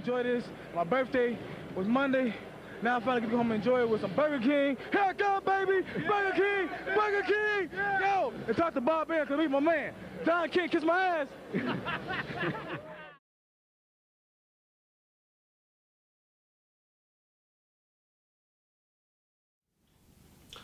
enjoy this. My birthday was Monday. Now I finally get to go home and enjoy it with some Burger King. Here I come, baby! Yeah. Burger King! Yeah. Burger King! Yeah. Yo! And talk to Bob Bear, because he's my man. Don can't kiss my ass.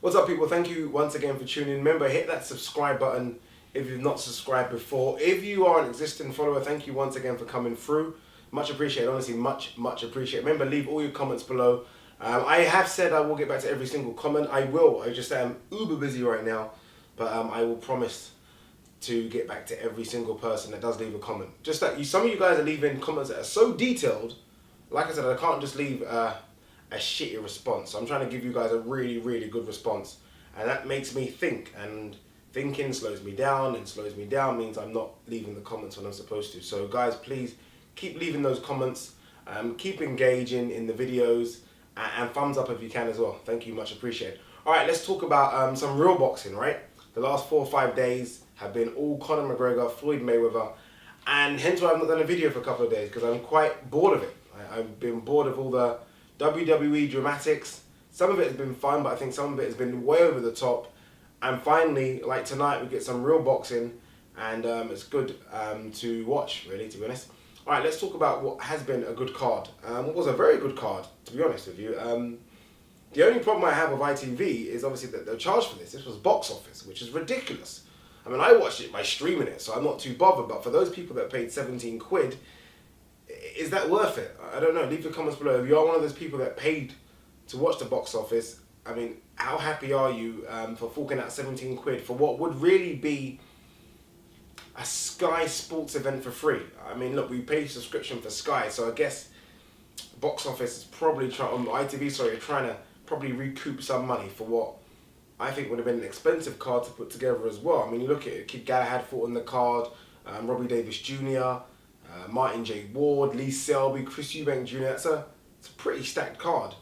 What's up, people? Thank you once again for tuning in. Remember, hit that subscribe button if you've not subscribed before. If you are an existing follower, thank you once again for coming through. Much appreciated, honestly, much appreciated. Remember, leave all your comments below. I have said I will get back to every single comment. I will. I just am uber busy right now, but I will promise to get back to every single person that does leave a comment. Just that some of you guys are leaving comments that are so detailed. Like I said, I can't just leave a shitty response. So I'm trying to give you guys a really good response, and that makes me think, and thinking slows me down, and slows me down means I'm not leaving the comments when I'm supposed to. So guys, please keep leaving those comments, keep engaging in the videos, and thumbs up if you can as well. Thank you, much appreciated. All right, let's talk about some real boxing, right? The last 4 or 5 days have been all Conor McGregor, Floyd Mayweather, and hence why I've not done a video for a couple of days, because I'm quite bored of it. I've been bored of all the WWE dramatics. Some of it has been fun, but I think some of it has been way over the top. And finally, like tonight, we get some real boxing, and it's good to watch, really, to be honest. All right, let's talk about what has been a good card. What was a very good card, to be honest with you. The only problem I have with ITV is obviously that they're charged for this. This was box office, which is ridiculous. I mean, I watched it by streaming it, so I'm not too bothered. But for those people that paid 17 quid, is that worth it? I don't know. Leave the comments below. If you are one of those people that paid to watch the box office, I mean, how happy are you for forking out 17 quid for what would really be a Sky Sports event for free? I mean, look, we pay subscription for Sky, so I guess box office is probably trying to probably recoup some money for what I think would have been an expensive card to put together as well. I mean, you look at it, Kid Galahad fought on the card, Robbie Davis Jr., Martin J. Ward, Lee Selby, Chris Eubank Jr. It's a pretty stacked card.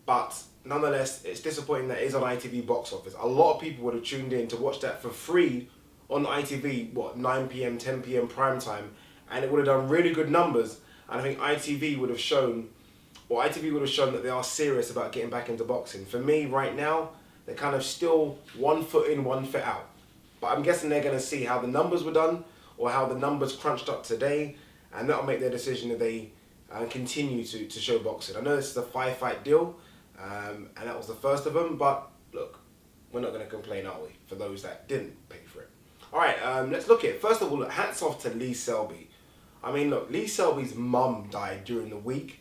But nonetheless, it's disappointing that it is on ITV box office. A lot of people would have tuned in to watch that for free on ITV, 9 PM, 10 PM prime time, and it would have done really good numbers. And I think ITV would have shown that they are serious about getting back into boxing. For me, right now, they're kind of still 1 foot in, 1 foot out. But I'm guessing they're going to see how the numbers were done, or how the numbers crunched up today, and that'll make their decision if they continue to show boxing. I know this is a 5-fight deal, and that was the first of them, but look, we're not going to complain, are we, for those that didn't pay for it. All right, let's look at it. First of all, look, hats off to Lee Selby. I mean, look, Lee Selby's mum died during the week,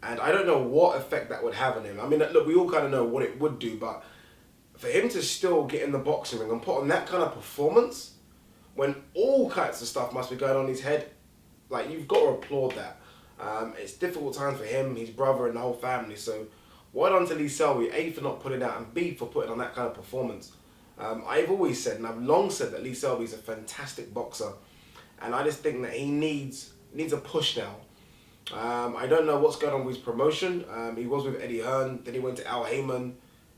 and I don't know what effect that would have on him. I mean, look, we all kind of know what it would do, but for him to still get in the boxing ring and put on that kind of performance, when all kinds of stuff must be going on in his head, like, you've got to applaud that. It's difficult times for him, his brother, and the whole family. So, well done to Lee Selby, A, for not putting out, and B, for putting on that kind of performance. I've always said, and I've long said, that Lee Selby is a fantastic boxer, and I just think that he needs a push now. I don't know what's going on with his promotion. He was with Eddie Hearn, then he went to Al Heyman.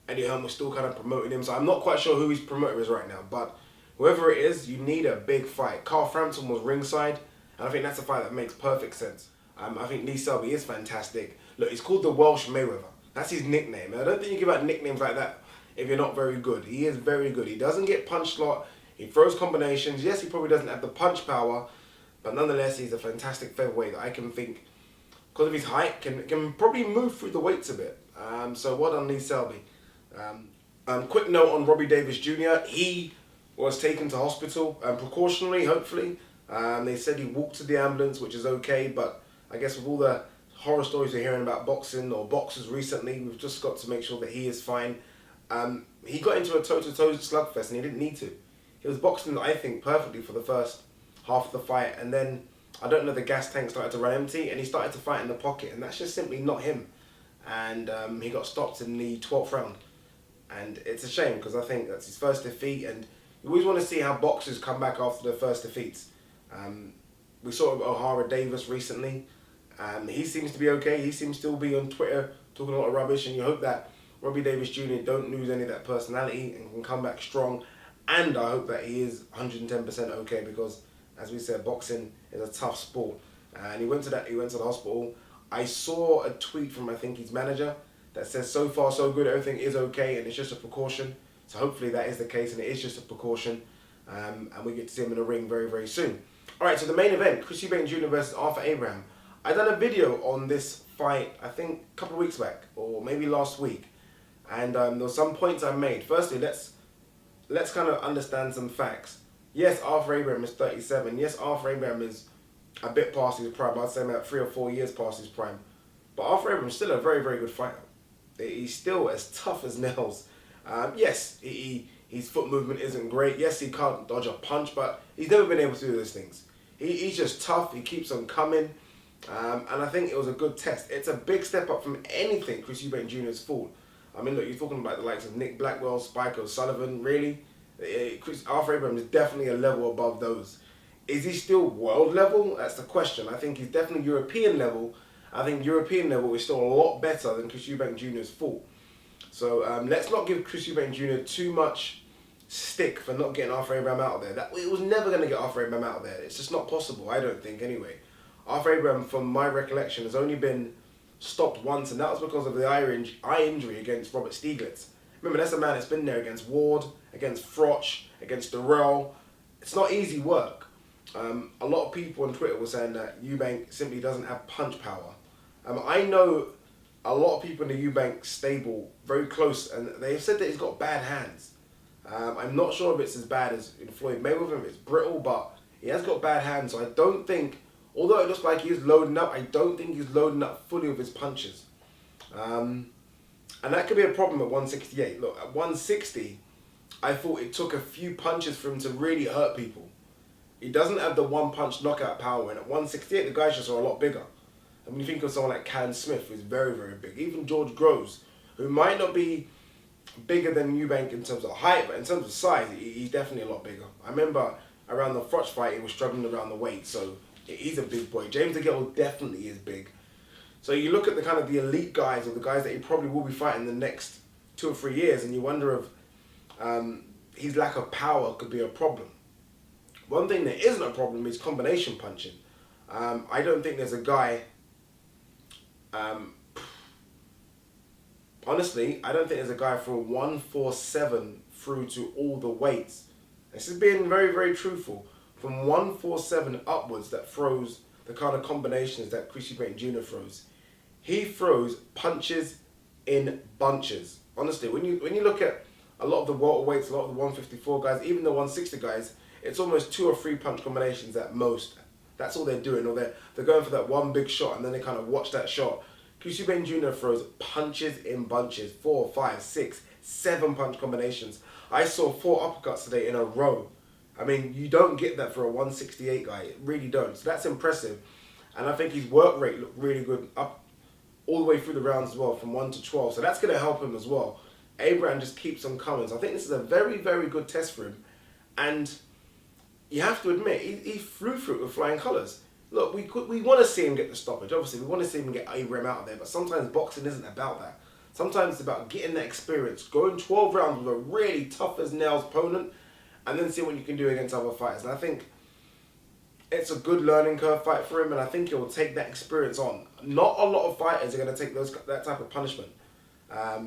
Eddie Hearn was still kind of promoting him, so I'm not quite sure who his promoter is right now, but whoever it is, you need a big fight. Carl Frampton was ringside, and I think that's a fight that makes perfect sense. I think Lee Selby is fantastic. Look, he's called the Welsh Mayweather. That's his nickname. And I don't think you give out nicknames like that if you're not very good. He is very good. He doesn't get punched a lot. He throws combinations. Yes, he probably doesn't have the punch power, but nonetheless, he's a fantastic featherweight that I can think, because of his height, can probably move through the weights a bit. So well done, Lee Selby. Quick note on Robbie Davis Jr. He was taken to hospital, precautionally, hopefully. They said he walked to the ambulance, which is okay, but I guess with all the horror stories we're hearing about boxing or boxers recently, we've just got to make sure that he is fine. He got into a toe-to-toe slugfest, and he didn't need to. He was boxing, I think, perfectly for the first half of the fight, and then, I don't know, the gas tank started to run empty, and he started to fight in the pocket, and that's just simply not him. And he got stopped in the 12th round. And it's a shame, because I think that's his first defeat, and you always want to see how boxers come back after their first defeats. We saw O'Hara Davis recently. He seems to be okay. He seems to still be on Twitter talking a lot of rubbish, and you hope that Robbie Davis Jr. don't lose any of that personality and can come back strong. And I hope that he is 110% okay, because, as we said, boxing is a tough sport. and he went to the hospital. I saw a tweet from, I think, his manager that says, so far so good, everything is okay, and it's just a precaution. So hopefully that is the case, and it is just a precaution, and we get to see him in the ring very, very soon. All right, so the main event, Chris Eubank Jr. versus Arthur Abraham. I done a video on this fight, I think, a couple of weeks back, or maybe last week, and there were some points I made. Firstly, let's kind of understand some facts. Yes, Arthur Abraham is 37. Yes, Arthur Abraham is a bit past his prime. I'd say about 3 or 4 years past his prime. But Arthur Abraham is still a very, very good fighter. He's still as tough as nails. Yes, his foot movement isn't great. Yes, he can't dodge a punch, but he's never been able to do those things. He's just tough. He keeps on coming. And I think it was a good test. It's a big step up from anything Chris Eubank Jr. has fought. I mean, look, you're talking about the likes of Nick Blackwell, Spike O'Sullivan, really? Arthur Abraham is definitely a level above those. Is he still world level? That's the question. I think he's definitely European level. I think European level is still a lot better than Chris Eubank Jr.'s fought. So let's not give Chris Eubank Jr. too much stick for not getting Arthur Abraham out of there. It was never going to get Arthur Abraham out of there. It's just not possible, I don't think, anyway. Arthur Abraham, from my recollection, has only been stopped once, and that was because of the eye injury against Robert Stieglitz. Remember, that's a man that's been there against Ward, against Froch, against Durrell. It's not easy work. A lot of people on Twitter were saying that Eubank simply doesn't have punch power. I know a lot of people in the Eubank stable very close, and they've said that he's got bad hands. I'm not sure if it's as bad as in Floyd Mayweather, if it's brittle, but he has got bad hands, so I don't think, although it looks like he's loading up, I don't think he's loading up fully with his punches. And that could be a problem at 168. Look, at 160, I thought it took a few punches for him to really hurt people. He doesn't have the one-punch knockout power, and at 168, the guys just are a lot bigger. I mean, you think of someone like Callum Smith, who's very, very big. Even George Groves, who might not be bigger than Eubank in terms of height, but in terms of size, he's definitely a lot bigger. I remember around the Froch fight, he was struggling around the weight, so he's a big boy. James DeGale definitely is big. So you look at the kind of the elite guys, or the guys that he probably will be fighting the next 2 or 3 years, and you wonder if his lack of power could be a problem. One thing that isn't a problem is combination punching. I don't think there's a guy... honestly, I don't think there's a guy from 147 through to all the weights. This is being very, very truthful. From 147 upwards that throws the kind of combinations that Chris Eubank Jr. throws. He throws punches in bunches. Honestly, when you look at a lot of the welterweights, a lot of the 154 guys, even the 160 guys, it's almost 2 or 3 punch combinations at most. That's all they're doing, or they're going for that one big shot and then they kind of watch that shot. Chris Eubank Jr. throws punches in bunches, 4, 5, 6, 7 punch combinations. I saw 4 uppercuts today in a row. I mean, you don't get that for a 168 guy, you really don't. So that's impressive. And I think his work rate looked really good up all the way through the rounds as well, from 1 to 12. So that's going to help him as well. Abraham just keeps on coming. So I think this is a very, very good test for him. And you have to admit, he flew through it with flying colours. Look, we want to see him get the stoppage. Obviously, we want to see him get Abraham out of there. But sometimes boxing isn't about that. Sometimes it's about getting that experience, going 12 rounds with a really tough-as-nails opponent, and then see what you can do against other fighters. And I think it's a good learning curve fight for him, and I think he'll take that experience on. Not a lot of fighters are going to take that type of punishment.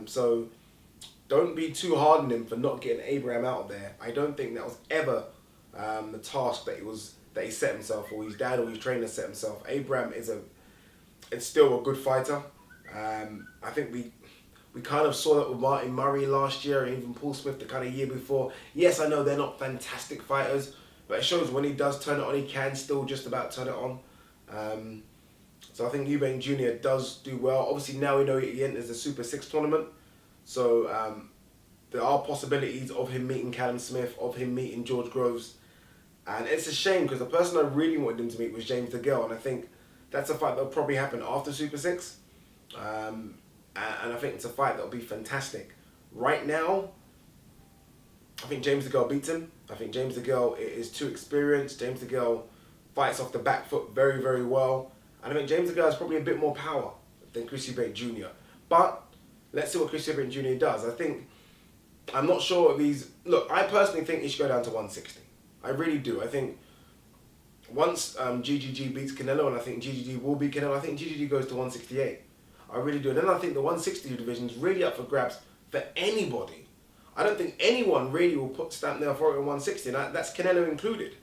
So don't be too hard on him for not getting Abraham out of there. I don't think that was ever the task that he set himself, or his dad or his trainer set himself. Abraham is still a good fighter. I think we kind of saw that with Martin Murray last year, and even Paul Smith the kind of year before. Yes, I know they're not fantastic fighters, but it shows when he does turn it on, he can still just about turn it on. So I think Eubank Jr. does do well. Obviously now we know he enters the Super 6 tournament, so there are possibilities of him meeting Callum Smith, of him meeting George Groves. And it's a shame, because the person I really wanted him to meet was James DeGale, and I think that's a fight that'll probably happen after Super 6. And I think it's a fight that'll be fantastic. Right now, I think James DeGale beats him. I think James DeGale is too experienced. James DeGale fights off the back foot very, very well. And I think James DeGale has probably a bit more power than Chris Eubank Jr. But let's see what Chris Eubank Jr. does. I'm not sure if he's... Look, I personally think he should go down to 160. I really do. I think once GGG beats Canelo, and I think GGG will beat Canelo, I think GGG goes to 168. I really do. And then I think the 160 division is really up for grabs for anybody. I don't think anyone really will stamp their authority on 160, and that's Canelo included.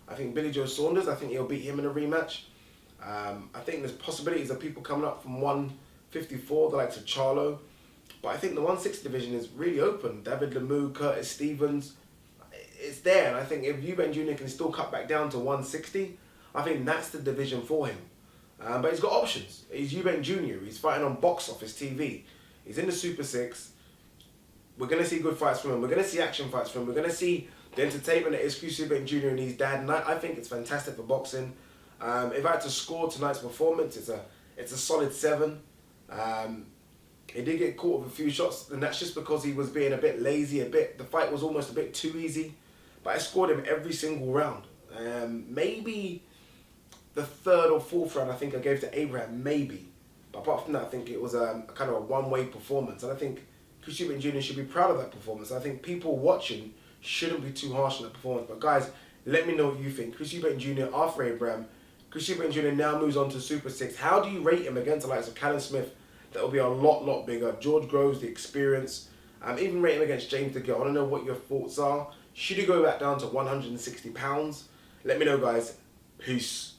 I think Billy Joe Saunders, I think he'll beat him in a rematch. I think there's possibilities of people coming up from 154, the likes of Charlo. But I think the 160 division is really open. David Lemieux, Curtis Stevens, it's there. And I think if Eubank Jr. can still cut back down to 160, I think that's the division for him. But he's got options. He's Eubank Jr. He's fighting on Box Office TV. He's in the Super 6. We're going to see good fights from him. We're going to see action fights from him. We're going to see the entertainment that is Chris Eubank Jr. and his dad. And I think it's fantastic for boxing. If I had to score tonight's performance, it's a solid 7. He did get caught with a few shots, and that's just because he was being a bit lazy, the fight was almost a bit too easy. But I scored him every single round. Maybe the 3rd or 4th round I think I gave to Abraham, maybe. But apart from that, I think it was a kind of a one-way performance. And I think Chris Eubank Jr. should be proud of that performance. I think people watching shouldn't be too harsh on that performance. But guys, let me know what you think. Chris Eubank Jr. after Abraham. Chris Eubank Jr. now moves on to Super 6. How do you rate him against the likes of Callum Smith? That will be a lot bigger. George Groves, the experience. Even rate him against James DeGill. I want to know what your thoughts are. Should he go back down to 160 pounds? Let me know, guys. Peace.